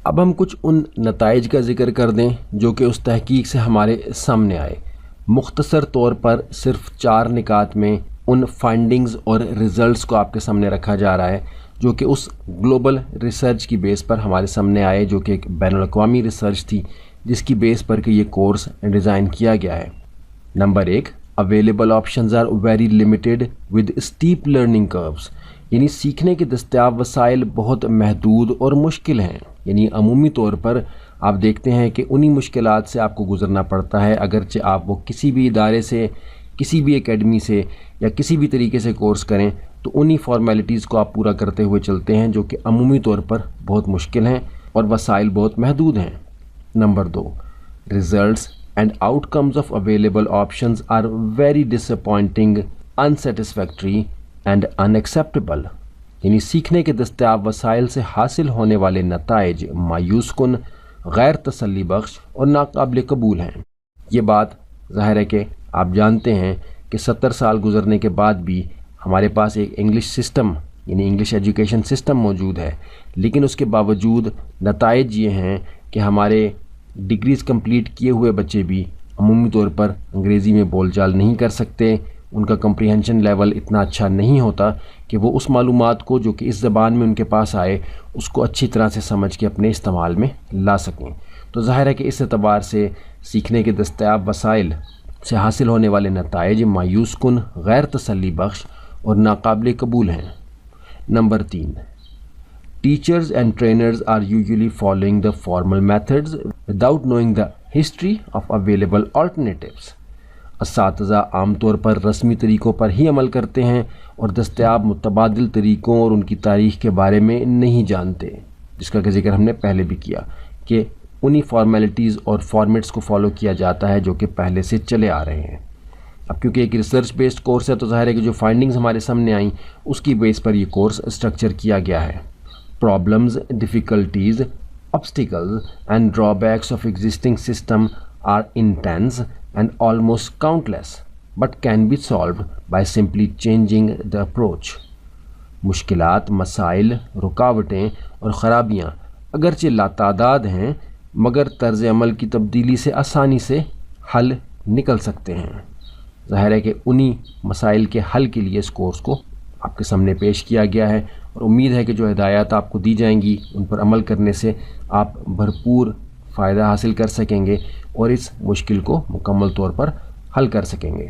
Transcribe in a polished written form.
اب ہم کچھ ان نتائج کا ذکر کر دیں جو کہ اس تحقیق سے ہمارے سامنے آئے۔ مختصر طور پر صرف 4 نکات میں ان فائنڈنگز اور ریزلٹس کو آپ کے سامنے رکھا جا رہا ہے جو کہ اس گلوبل ریسرچ کی بیس پر ہمارے سامنے آئے، جو کہ ایک بین الاقوامی ریسرچ تھی جس کی بیس پر کہ یہ کورس ڈیزائن کیا گیا ہے۔ Number 1، available options are very limited with steep learning curves, یعنی سیکھنے کے دستیاب وسائل بہت محدود اور مشکل ہیں۔ یعنی عمومی طور پر آپ دیکھتے ہیں کہ انہی مشکلات سے آپ کو گزرنا پڑتا ہے، اگرچہ آپ وہ کسی بھی ادارے سے، کسی بھی اکیڈمی سے یا کسی بھی طریقے سے کورس کریں تو انہی فارمیلٹیز کو آپ پورا کرتے ہوئے چلتے ہیں جو کہ عمومی طور پر بہت مشکل ہیں اور وسائل بہت محدود ہیں۔ Number 2، results and outcomes of available options are very disappointing, unsatisfactory and unacceptable, یعنی سیکھنے کے دستیاب وسائل سے حاصل ہونے والے نتائج مایوس کن، غیر تسلی بخش اور ناقابل قبول ہیں۔ یہ بات ظاہر ہے کہ آپ جانتے ہیں کہ 70 سال گزرنے کے بعد بھی ہمارے پاس ایک انگلش سسٹم یعنی انگلش ایجوکیشن سسٹم موجود ہے، لیکن اس کے باوجود نتائج یہ ہیں کہ ہمارے ڈگریز کمپلیٹ کیے ہوئے بچے بھی عمومی طور پر انگریزی میں بول چال نہیں کر سکتے، ان کا کمپریہنشن لیول اتنا اچھا نہیں ہوتا کہ وہ اس معلومات کو جو کہ اس زبان میں ان کے پاس آئے اس کو اچھی طرح سے سمجھ کے اپنے استعمال میں لا سکیں۔ تو ظاہر ہے کہ اس اعتبار سے سیکھنے کے دستیاب وسائل سے حاصل ہونے والے نتائج مایوس کن، غیر تسلی بخش اور ناقابل قبول ہیں۔ Number 3، teachers and trainers are usually following the formal methods without knowing the history of available alternatives, اساتذہ عام طور پر رسمی طریقوں پر ہی عمل کرتے ہیں اور دستیاب متبادل طریقوں اور ان کی تاریخ کے بارے میں نہیں جانتے، جس کا کہ ذکر ہم نے پہلے بھی کیا کہ انہی فارمیلٹیز اور فارمیٹس کو فالو کیا جاتا ہے جو کہ پہلے سے چلے آ رہے ہیں۔ اب کیونکہ ایک ریسرچ بیسڈ کورس ہے تو ظاہر ہے کہ جو فائنڈنگز ہمارے سامنے آئیں اس کی بیس پر یہ کورس اسٹرکچر کیا گیا ہے۔ Problems, difficulties, obstacles and drawbacks of existing system are intense and almost countless but can be solved by simply changing the approach۔ مشکلات، مسائل، رکاوٹیں اور خرابیاں اگرچہ لاتعداد ہیں مگر طرز عمل کی تبدیلی سے آسانی سے حل نکل سکتے ہیں۔ ظاہر ہے کہ انہی مسائل کے حل کے لیے اس کورس کو آپ کے سامنے پیش کیا گیا ہے اور امید ہے کہ جو ہدایات آپ کو دی جائیں گی ان پر عمل کرنے سے آپ بھرپور فائدہ حاصل کر سکیں گے اور اس مشکل کو مکمل طور پر حل کر سکیں گے۔